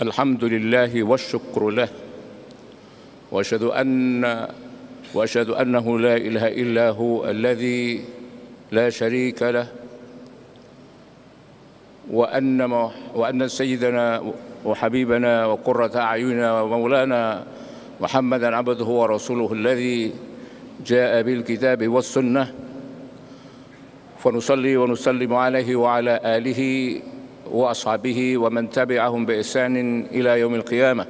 الحمد لله والشكر له وأشهد أنه لا إله إلا هو الذي لا شريك له وأن سيدنا وحبيبنا وقرة أعيننا ومولانا محمدا عبده ورسوله الذي جاء بالكتاب والسنة فنصلي ونسلم عليه وعلى آله وأصحابه ومن تبعهم بإحسان إلى يوم القيامة.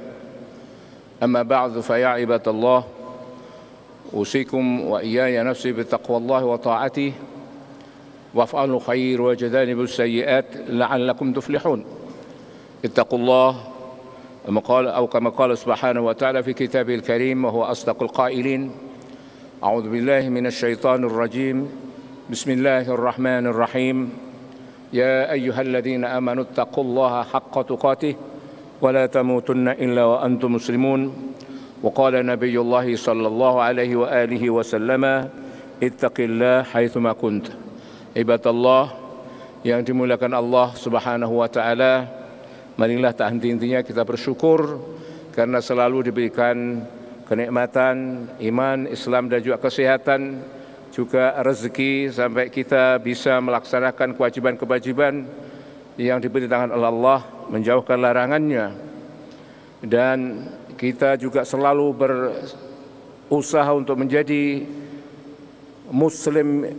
أما بعد فيا عباد الله أوصيكم وإياي نفسي بتقوى الله وطاعته وافعلوا الخير واجتنبوا السيئات لعلكم تفلحون. اتقوا الله أو كما قال سبحانه وتعالى في كتابه الكريم وهو أصدق القائلين: أعوذ بالله من الشيطان الرجيم بسم الله الرحمن الرحيم يا أيها الذين آمنوا اتقوا الله حق تقاته ولا تموتن إلا وأنتم مسلمون. وقال نبي الله صلى الله عليه وآله وسلم اتق الله حيثما كنت. Ibadallah yang dimuliakan Allah Subhanahu wa taala, marilah tak henti-hentinya kita bersyukur karena selalu diberikan kenikmatan iman, Islam dan juga kesehatan, juga rezeki sampai kita bisa melaksanakan kewajiban-kewajiban yang diperintahkan oleh Allah, menjauhkan larangannya. Dan kita juga selalu berusaha untuk menjadi muslim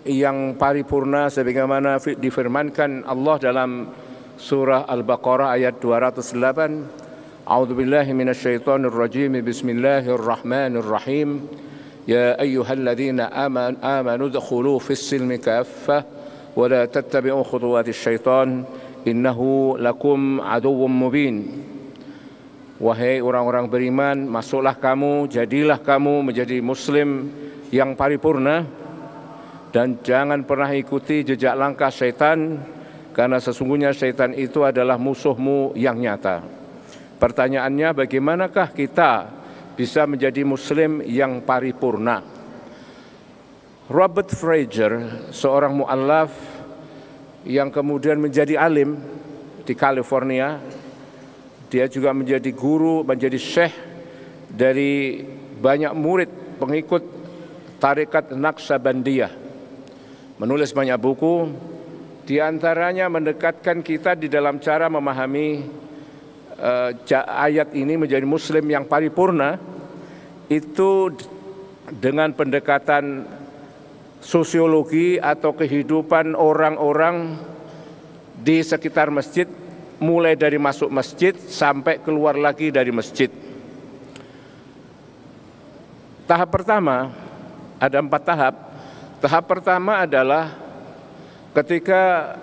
yang paripurna sebagaimana difirmankan Allah dalam surah Al-Baqarah ayat 208. A'udzubillahi minasyaitonir rajim. Bismillahirrahmanirrahim. Ya ayyuhalladzina amanu udkhulu fis-silmi kaffah wa la tattabi'u khutuwatis syaitan innahu lakum aduwwum mubin. Wahai orang-orang beriman, masuklah kamu, jadilah kamu menjadi muslim yang paripurna dan jangan pernah ikuti jejak langkah syaitan, karena sesungguhnya syaitan itu adalah musuhmu yang nyata. Pertanyaannya, bagaimanakah kita bisa menjadi muslim yang paripurna? Robert Fraser, seorang mu'allaf yang kemudian menjadi alim di California, dia juga menjadi guru, menjadi syekh dari banyak murid pengikut tarekat Naqsabandiyah. Menulis banyak buku, di antaranya mendekatkan kita di dalam cara memahami ayat ini menjadi muslim yang paripurna itu dengan pendekatan sosiologi atau kehidupan orang-orang di sekitar masjid, mulai dari masuk masjid sampai keluar lagi dari masjid. Tahap pertama, ada 4 tahap. Tahap pertama adalah ketika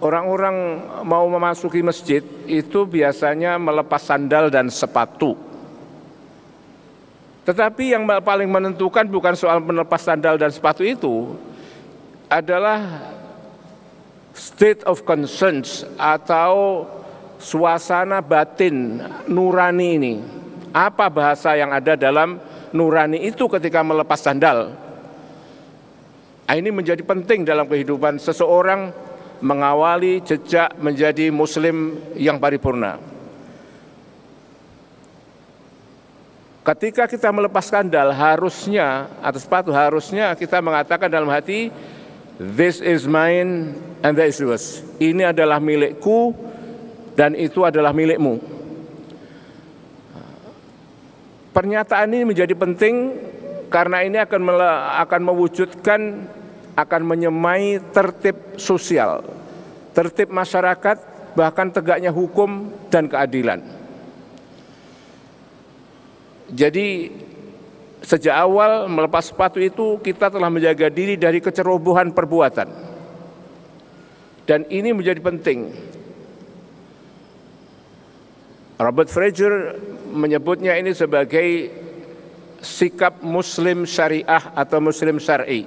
orang-orang mau memasuki masjid itu biasanya melepas sandal dan sepatu. Tetapi yang paling menentukan bukan soal melepas sandal dan sepatu itu, adalah state of conscience atau suasana batin nurani ini. Apa bahasa yang ada dalam nurani itu ketika melepas sandal? Ini menjadi penting dalam kehidupan seseorang mengawali jejak menjadi muslim yang paripurna. Ketika kita melepas sandal harusnya, atau sepatu harusnya kita mengatakan dalam hati, this is mine and that is yours. Ini adalah milikku dan itu adalah milikmu. Pernyataan ini menjadi penting karena ini akan mewujudkan, akan menyemai tertib sosial, tertib masyarakat, bahkan tegaknya hukum dan keadilan. Jadi sejak awal melepas sepatu itu kita telah menjaga diri dari kecerobohan perbuatan. Dan ini menjadi penting. Robert Fraser menyebutnya ini sebagai sikap muslim syariah atau muslim syar'i.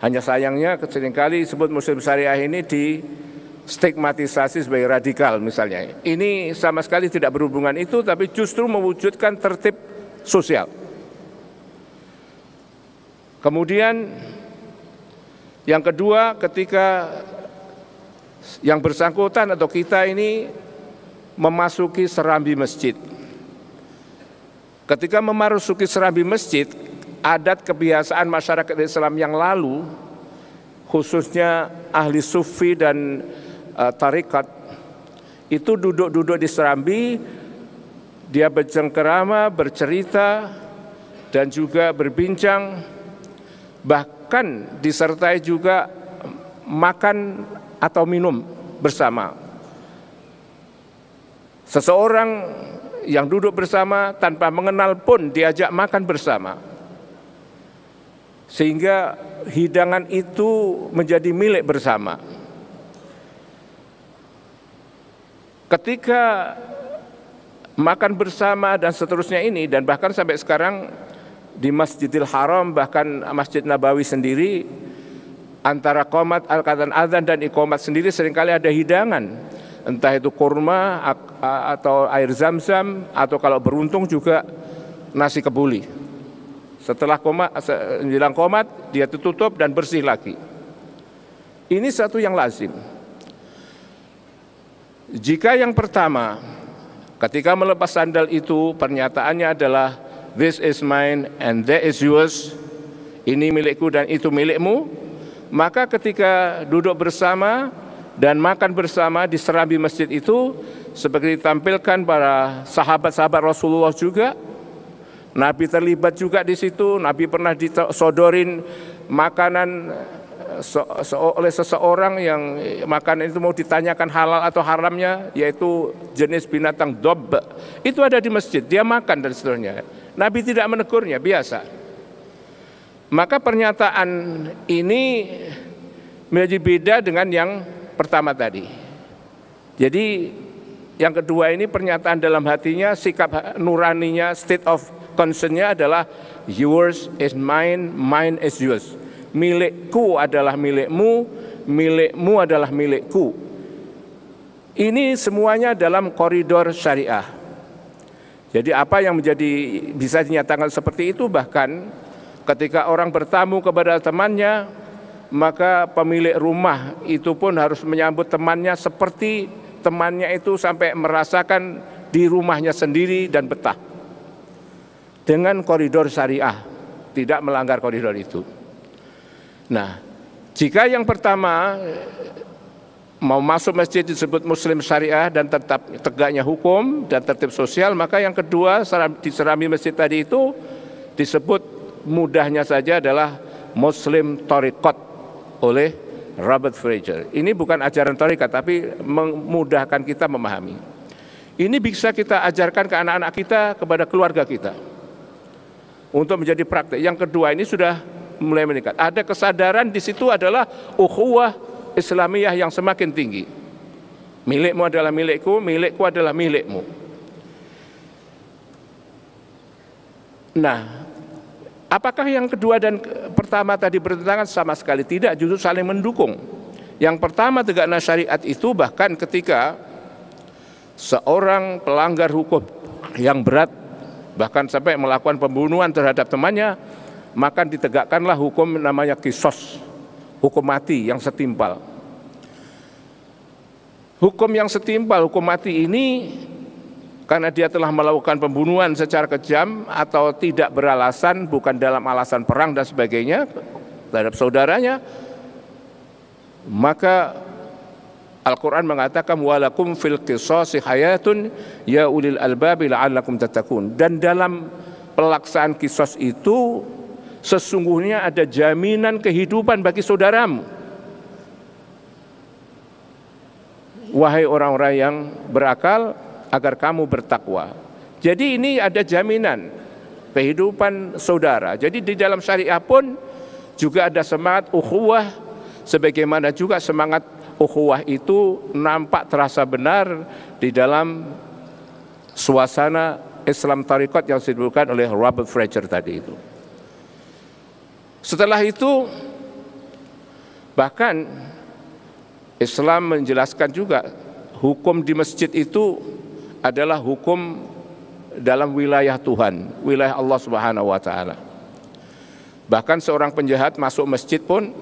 Hanya sayangnya seringkali disebut muslim syariah ini distigmatisasi sebagai radikal misalnya. Ini sama sekali tidak berhubungan itu, tapi justru mewujudkan tertib sosial. Kemudian yang kedua, ketika yang bersangkutan atau kita ini memasuki serambi masjid. Ketika memasuki serambi masjid, adat kebiasaan masyarakat Islam yang lalu, khususnya ahli sufi dan tarikat, itu duduk-duduk di serambi, dia bercengkerama, bercerita, dan juga berbincang, bahkan disertai juga makan atau minum bersama. Seseorang yang duduk bersama tanpa mengenal pun diajak makan bersama, sehingga hidangan itu menjadi milik bersama. Ketika makan bersama dan seterusnya ini, dan bahkan sampai sekarang di Masjidil Haram, bahkan Masjid Nabawi sendiri, antara qomat, adzan dan iqamat sendiri seringkali ada hidangan, entah itu kurma atau air zam-zam, atau kalau beruntung juga nasi kebuli. Setelah menjelang qomat, dia tutup dan bersih lagi. Ini satu yang lazim. Jika yang pertama, ketika melepas sandal itu pernyataannya adalah this is mine and that is yours, ini milikku dan itu milikmu, maka ketika duduk bersama dan makan bersama di serambi masjid itu, seperti ditampilkan para sahabat-sahabat Rasulullah juga, Nabi terlibat juga di situ. Nabi pernah disodorin makanan oleh seseorang yang makanan itu mau ditanyakan halal atau haramnya, yaitu jenis binatang dob. Itu ada di masjid, dia makan dan seterusnya. Nabi tidak menegurnya, biasa. Maka pernyataan ini menjadi beda dengan yang pertama tadi. Jadi yang kedua ini pernyataan dalam hatinya, sikap nuraninya, state of concern-nya adalah yours is mine, mine is yours. Milikku adalah milikmu, milikmu adalah milikku. Ini semuanya dalam koridor syariah. Jadi apa yang bisa dinyatakan seperti itu, bahkan ketika orang bertamu kepada temannya, maka pemilik rumah itu pun harus menyambut temannya seperti temannya itu sampai merasakan di rumahnya sendiri dan betah. Dengan koridor syariah, tidak melanggar koridor itu. Nah, jika yang pertama mau masuk masjid disebut muslim syariah dan tetap tegaknya hukum dan tertib sosial, maka yang kedua di serambi masjid tadi itu disebut mudahnya saja adalah muslim thariqat oleh Robert Fraser. Ini bukan ajaran thariqat, tapi memudahkan kita memahami. Ini bisa kita ajarkan ke anak-anak kita, kepada keluarga kita, untuk menjadi praktek. Yang kedua ini sudah mulai meningkat. Ada kesadaran di situ adalah ukhuwah Islamiyah yang semakin tinggi. Milikmu adalah milikku, milikku adalah milikmu. Nah, apakah yang kedua dan pertama tadi bertentangan? Sama sekali tidak, justru saling mendukung. Yang pertama, tegaknya syariat itu bahkan ketika seorang pelanggar hukum yang berat, bahkan sampai melakukan pembunuhan terhadap temannya, maka ditegakkanlah hukum namanya qisas, hukum mati yang setimpal. Hukum yang setimpal, hukum mati ini karena dia telah melakukan pembunuhan secara kejam atau tidak beralasan, bukan dalam alasan perang dan sebagainya terhadap saudaranya, maka Al-Quran mengatakan walakum fil qisasi hayatun ya ulil albabi la'allakum tattaqun. Dan dalam pelaksanaan qisas itu sesungguhnya ada jaminan kehidupan bagi saudaramu, wahai orang-orang yang berakal, agar kamu bertakwa. Jadi ini ada jaminan kehidupan saudara. Jadi di dalam syariah pun juga ada semangat ukhuwah, sebagaimana juga semangat ukhuwah itu nampak terasa benar di dalam suasana Islam Tariqat yang disebutkan oleh Robert Fraser tadi itu. Setelah itu bahkan Islam menjelaskan juga hukum di masjid itu adalah hukum dalam wilayah Tuhan, wilayah Allah Subhanahu wa taala. Bahkan seorang penjahat masuk masjid pun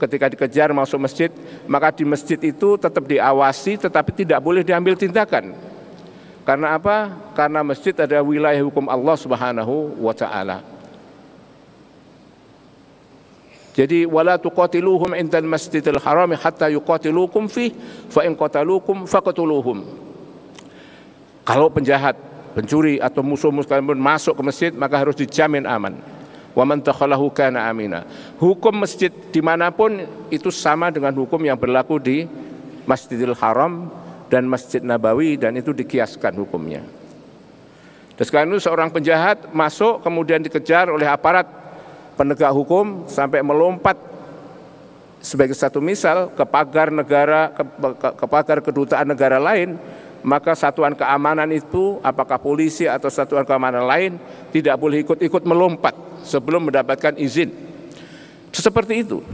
ketika dikejar masuk masjid, maka di masjid itu tetap diawasi tetapi tidak boleh diambil tindakan. Karena apa? Karena masjid adalah wilayah hukum Allah Subhanahu wa taala. Jadi wala tuqatiluhum indal masjidil haram hatta yuqatilukum fi fa in qataluukum faqtuluhum. Kalau penjahat, pencuri atau musuh-musuh kalian masuk ke masjid, maka harus dijamin aman. Wa man dakhalahu kana amina. Hukum masjid dimanapun itu sama dengan hukum yang berlaku di Masjidil Haram dan Masjid Nabawi, dan itu dikiaskan hukumnya. Dan sekarang itu seorang penjahat masuk kemudian dikejar oleh aparat penegak hukum sampai melompat sebagai satu misal ke pagar negara, ke pagar kedutaan negara lain, maka satuan keamanan itu, apakah polisi atau satuan keamanan lain, tidak boleh ikut-ikut melompat sebelum mendapatkan izin. Seperti itu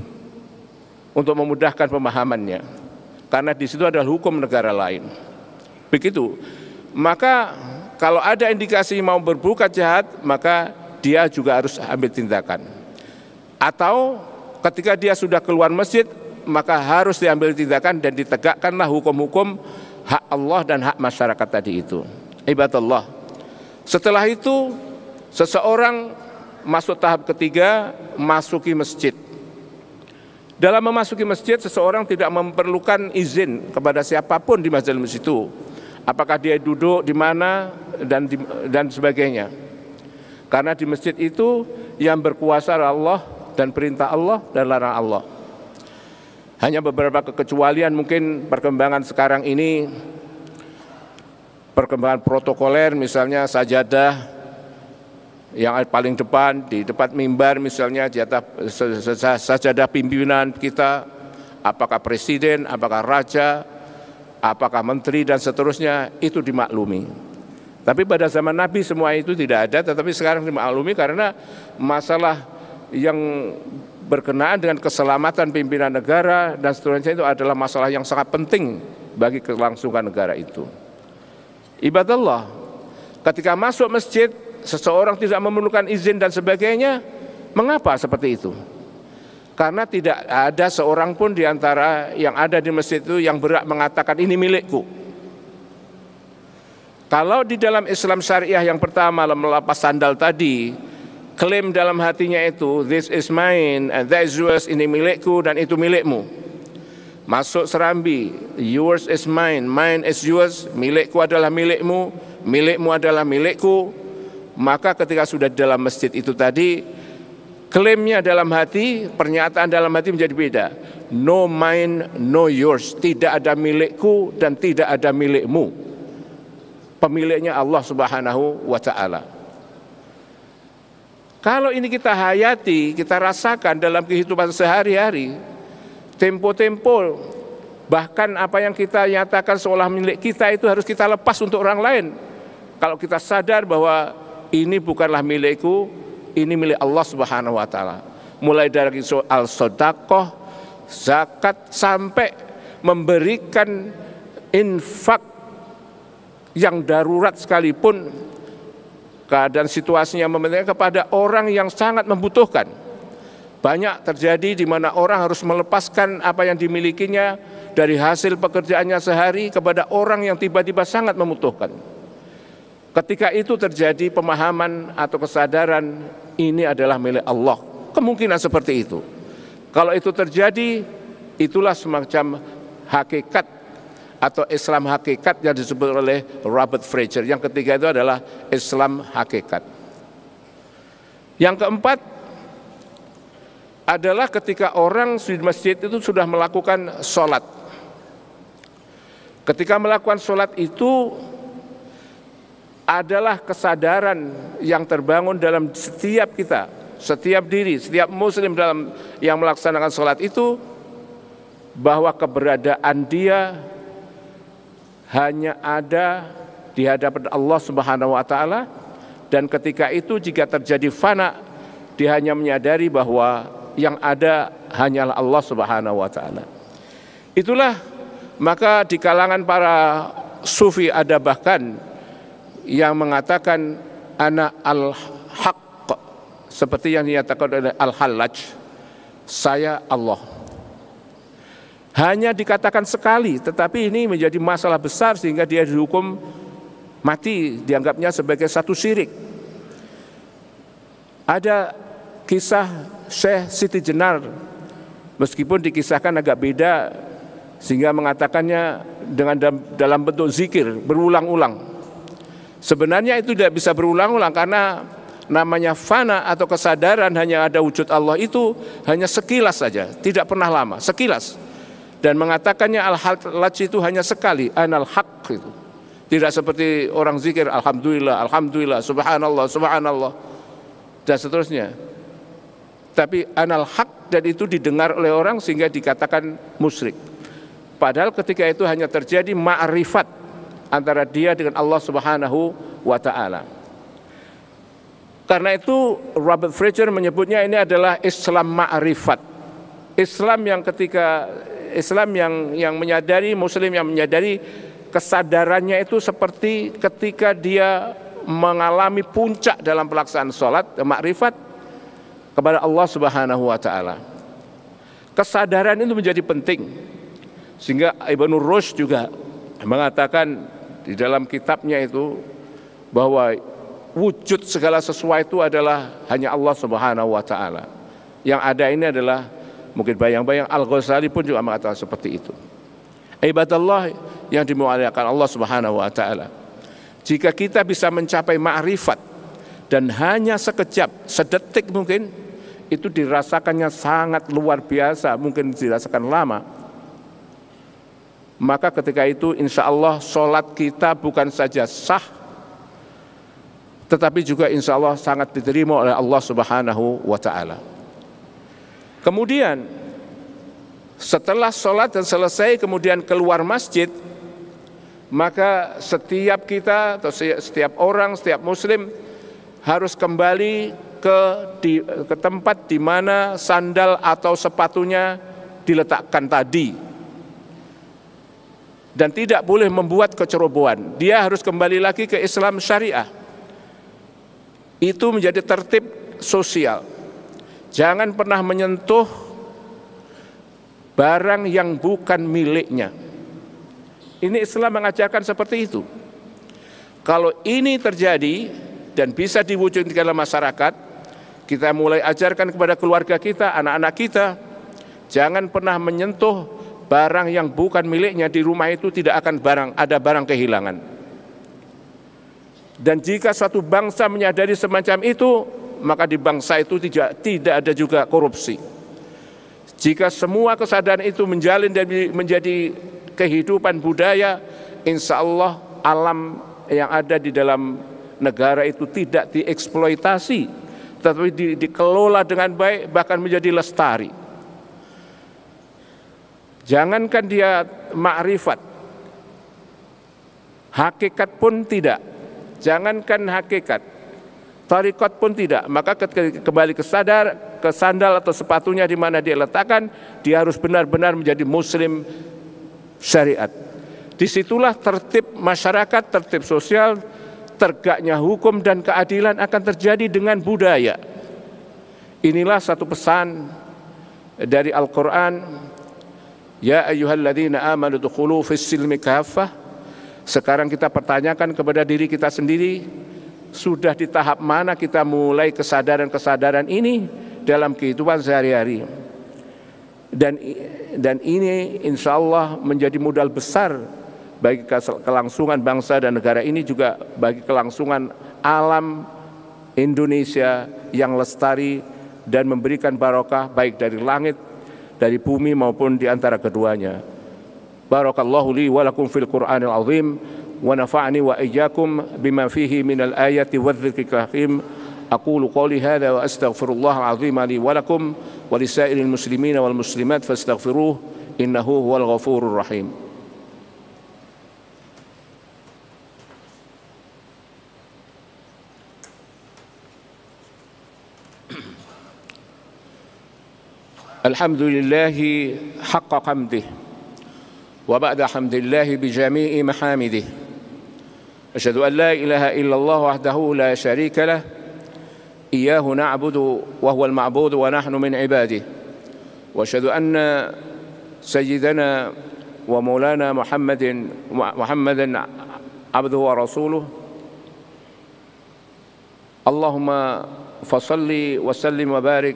untuk memudahkan pemahamannya, karena di situ adalah hukum negara lain. Begitu. Maka kalau ada indikasi mau berbuat jahat, maka dia juga harus ambil tindakan. Atau ketika dia sudah keluar masjid, maka harus diambil tindakan dan ditegakkanlah hukum-hukum hak Allah dan hak masyarakat tadi itu. Ibadallah. Setelah itu seseorang masuk tahap ketiga, masuki masjid. Dalam memasuki masjid, seseorang tidak memerlukan izin kepada siapapun di masjid itu. Apakah dia duduk di mana dan sebagainya. Karena di masjid itu yang berkuasa Allah dan perintah Allah dan larang Allah. Hanya beberapa kekecualian, mungkin perkembangan sekarang ini, perkembangan protokoler, misalnya sajadah yang paling depan, di depan mimbar misalnya, di atas sajadah pimpinan kita, apakah presiden, apakah raja, apakah menteri dan seterusnya, itu dimaklumi. Tapi pada zaman Nabi semua itu tidak ada, tetapi sekarang dimaklumi karena masalah yang berkenaan dengan keselamatan pimpinan negara dan seterusnya itu adalah masalah yang sangat penting bagi kelangsungan negara itu. Ibadallah, ketika masuk masjid, seseorang tidak memerlukan izin dan sebagainya. Mengapa seperti itu? Karena tidak ada seorang pun di antara yang ada di masjid itu yang berhak mengatakan ini milikku. Kalau di dalam Islam syariah yang pertama melepas sandal tadi, klaim dalam hatinya itu this is mine and that is yours, ini milikku dan itu milikmu. Masuk serambi, yours is mine, mine is yours, milikku adalah milikmu, milikmu adalah milikku. Maka ketika sudah di dalam masjid itu tadi, klaimnya dalam hati, pernyataan dalam hati menjadi beda. No mine, no yours, tidak ada milikku dan tidak ada milikmu. Pemiliknya Allah Subhanahu wa ta'ala. Kalau ini kita hayati, kita rasakan dalam kehidupan sehari-hari, tempo-tempo, bahkan apa yang kita nyatakan seolah milik kita itu harus kita lepas untuk orang lain. Kalau kita sadar bahwa ini bukanlah milikku, ini milik Allah Subhanahu wa ta'ala. Mulai dari soal sedekah, zakat, sampai memberikan infak yang darurat sekalipun, keadaan situasinya memungkinkan, kepada orang yang sangat membutuhkan. Banyak terjadi di mana orang harus melepaskan apa yang dimilikinya dari hasil pekerjaannya sehari kepada orang yang tiba-tiba sangat membutuhkan. Ketika itu terjadi pemahaman atau kesadaran ini adalah milik Allah. Kemungkinan seperti itu. Kalau itu terjadi, itulah semacam hakikat atau Islam hakikat yang disebut oleh Robert Fraser. Yang ketiga itu adalah Islam hakikat. Yang keempat adalah ketika orang di masjid itu sudah melakukan sholat. Ketika melakukan sholat itu adalah kesadaran yang terbangun dalam setiap kita, setiap diri, setiap muslim dalam yang melaksanakan sholat itu, bahwa keberadaan dia hanya ada di hadapan Allah Subhanahu wa ta'ala, dan ketika itu jika terjadi fana, dia hanya menyadari bahwa yang ada hanyalah Allah Subhanahu wa ta'ala. Itulah maka di kalangan para sufi ada bahkan yang mengatakan ana al-haq, seperti yang dinyatakan oleh Al-Hallaj, saya Allah. Hanya dikatakan sekali, tetapi ini menjadi masalah besar sehingga dia dihukum mati dianggapnya sebagai satu syirik. Ada kisah Syekh Siti Jenar, meskipun dikisahkan agak beda sehingga mengatakannya dengan dalam bentuk zikir berulang-ulang. Sebenarnya itu tidak bisa berulang-ulang karena namanya fana atau kesadaran hanya ada wujud Allah itu hanya sekilas saja, tidak pernah lama, sekilas. Dan mengatakannya al-haq itu hanya sekali, anal haq itu. Tidak seperti orang zikir alhamdulillah, alhamdulillah, subhanallah, subhanallah dan seterusnya. Tapi anal haq, dan itu didengar oleh orang sehingga dikatakan musyrik. Padahal ketika itu hanya terjadi ma'rifat antara dia dengan Allah Subhanahu wa ta'ala. Karena itu Robert Fraser menyebutnya ini adalah Islam ma'rifat. Islam yang ketika Islam yang menyadari, Muslim yang menyadari kesadarannya itu seperti ketika dia mengalami puncak dalam pelaksanaan sholat, ma'rifat kepada Allah Subhanahu wa ta'ala. Kesadaran itu menjadi penting. Sehingga Ibnu Rushd juga mengatakan di dalam kitabnya itu bahwa wujud segala sesuatu adalah hanya Allah Subhanahu wa ta'ala. Yang ada ini adalah mungkin bayang-bayang. Al-Ghazali pun juga mengatakan seperti itu. Ibadallah yang dimuliakan Allah Subhanahu wa ta'ala. Jika kita bisa mencapai ma'rifat dan hanya sekejap, sedetik mungkin, itu dirasakannya sangat luar biasa, mungkin dirasakan lama. Maka ketika itu insya Allah sholat kita bukan saja sah, tetapi juga insya Allah sangat diterima oleh Allah Subhanahu wa ta'ala. Kemudian setelah sholat dan selesai kemudian keluar masjid, maka setiap kita atau setiap orang, setiap muslim harus kembali ke tempat di mana sandal atau sepatunya diletakkan tadi. Dan tidak boleh membuat kecerobohan. Dia harus kembali lagi ke Islam syariah. Itu menjadi tertib sosial. Jangan pernah menyentuh barang yang bukan miliknya. Ini Islam mengajarkan seperti itu. Kalau ini terjadi dan bisa diwujudkan dalam masyarakat, kita mulai ajarkan kepada keluarga kita, anak-anak kita, jangan pernah menyentuh barang yang bukan miliknya. Di rumah itu tidak akan ada barang kehilangan. Dan jika suatu bangsa menyadari semacam itu, maka di bangsa itu tidak ada juga korupsi. Jika semua kesadaran itu menjalin dan menjadi kehidupan budaya, insya Allah alam yang ada di dalam negara itu tidak dieksploitasi, tetapi dikelola dengan baik, bahkan menjadi lestari. Jangankan dia ma'rifat, hakikat pun tidak. Jangankan hakikat, tarikat pun tidak. Maka ketika kembali ke sandal atau sepatunya di mana dia letakkan, dia harus benar-benar menjadi muslim syariat. Disitulah tertib masyarakat, tertib sosial, tegaknya hukum dan keadilan akan terjadi dengan budaya. Inilah satu pesan dari Al-Quran. Ya ayyuhalladzina amanu dukhulu fis-silmi kaffah. Sekarang kita pertanyakan kepada diri kita sendiri, sudah di tahap mana kita mulai kesadaran-kesadaran ini dalam kehidupan sehari-hari. Dan ini insya Allah menjadi modal besar bagi kelangsungan bangsa dan negara ini, juga bagi kelangsungan alam Indonesia yang lestari dan memberikan barokah baik dari langit, dari bumi maupun di antara keduanya. Barakallahu li wa lakum fil Qur'anil azim wa nafa'ni wa iyyakum bima fihi minal ayati wadh-dhikril hakim. Aqulu qawli hadha wa astaghfirullahal azim li wa lakum wa lisairil muslimina wal muslimat fastaghfiruhu innahu huwal ghafurur rahim. Alhamdulillahi haqqa hamdih wa ba'da hamdillahi bi jami'i mahamidih. Asyhadu an la ilaha illallah wahdahu la syarika lah, iyyahu na'budu wa huwal ma'budu wa nahnu min ibadihi. Wa asyhadu anna sayyidana wa maulana Muhammadan عبده ورسوله. اللهم فصل وسلم وبارك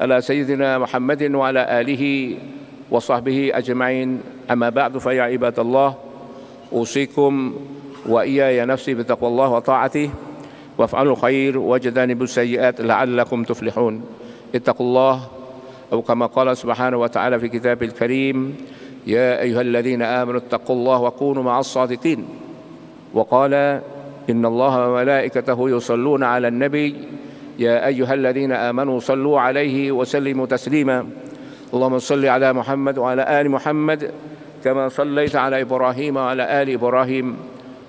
على سيدنا محمد وعلى آله وصحبه أجمعين. أما بعد، فيا عباد الله، أوصيكم وإياي نفسي بتقوى الله وطاعته، وافعلوا الخير واجتنبوا السيئات لعلكم تفلحون. اتقوا الله، أو كما قال سبحانه وتعالى في كتابه الكريم: يا أيها الذين آمنوا اتقوا الله وكونوا مع الصادقين. وقال: إن الله وملائكته يصلون على النبي يا أيها الذين آمنوا صلوا عليه وسلموا تسليما. اللهم صل على محمد وعلى آل محمد كما صليت على إبراهيم وعلى آل إبراهيم،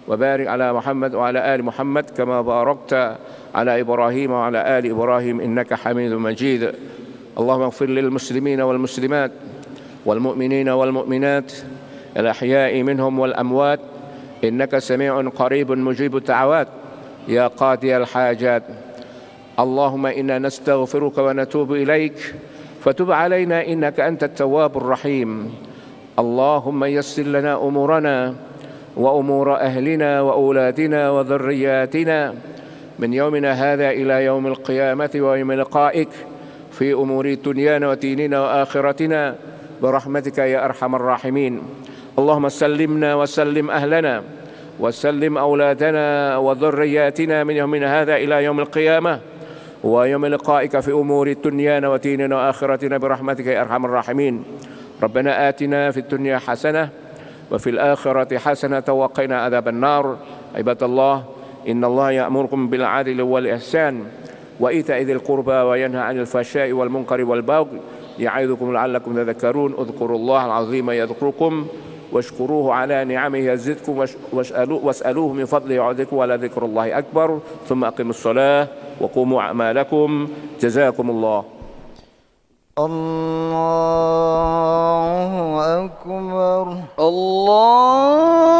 وبارك على محمد وعلى آل محمد كما باركت على إبراهيم وعلى آل إبراهيم إنك حميد مجيد. اللهم اغفر للمسلمين والمسلمات والمؤمنين والمؤمنات الأحياء منهم والأموات، إنك سميع قريب مجيب الدعوات يا قاضي الحاجات. اللهم إنا نستغفرك ونتوب إليك، فتب علينا إنك أنت التواب الرحيم. اللهم يسر لنا أمورنا وأمور أهلنا وأولادنا وذرياتنا من يومنا هذا إلى يوم القيامة ويوم لقائك، في أمور دنيانا وديننا وآخرتنا برحمتك يا أرحم الراحمين. اللهم سلمنا وسلم أهلنا وسلم أولادنا وذرياتنا من يومنا هذا إلى يوم القيامة ويوم لقائك في أمور دنيانا وديننا وآخرتنا برحمتك يا أرحم الراحمين. ربنا آتنا في الدنيا حسنة وفي الآخرة حسنة وقنا عذاب النار. عباد الله، إن الله يأمركم بالعدل والإحسان وإيتاء ذي القربى وينهى عن الفحشاء والمنكر والبغي يعظكم لعلكم تذكرون. اذكروا الله العظيم يذكركم، واشكروه على نعمه يزدكم، واسألوه من فضله يعظكم، ولذكر الله أكبر. ثم أقيموا الصلاة وقوموا أعمالكم. جزاكم الله. الله أكبر. الله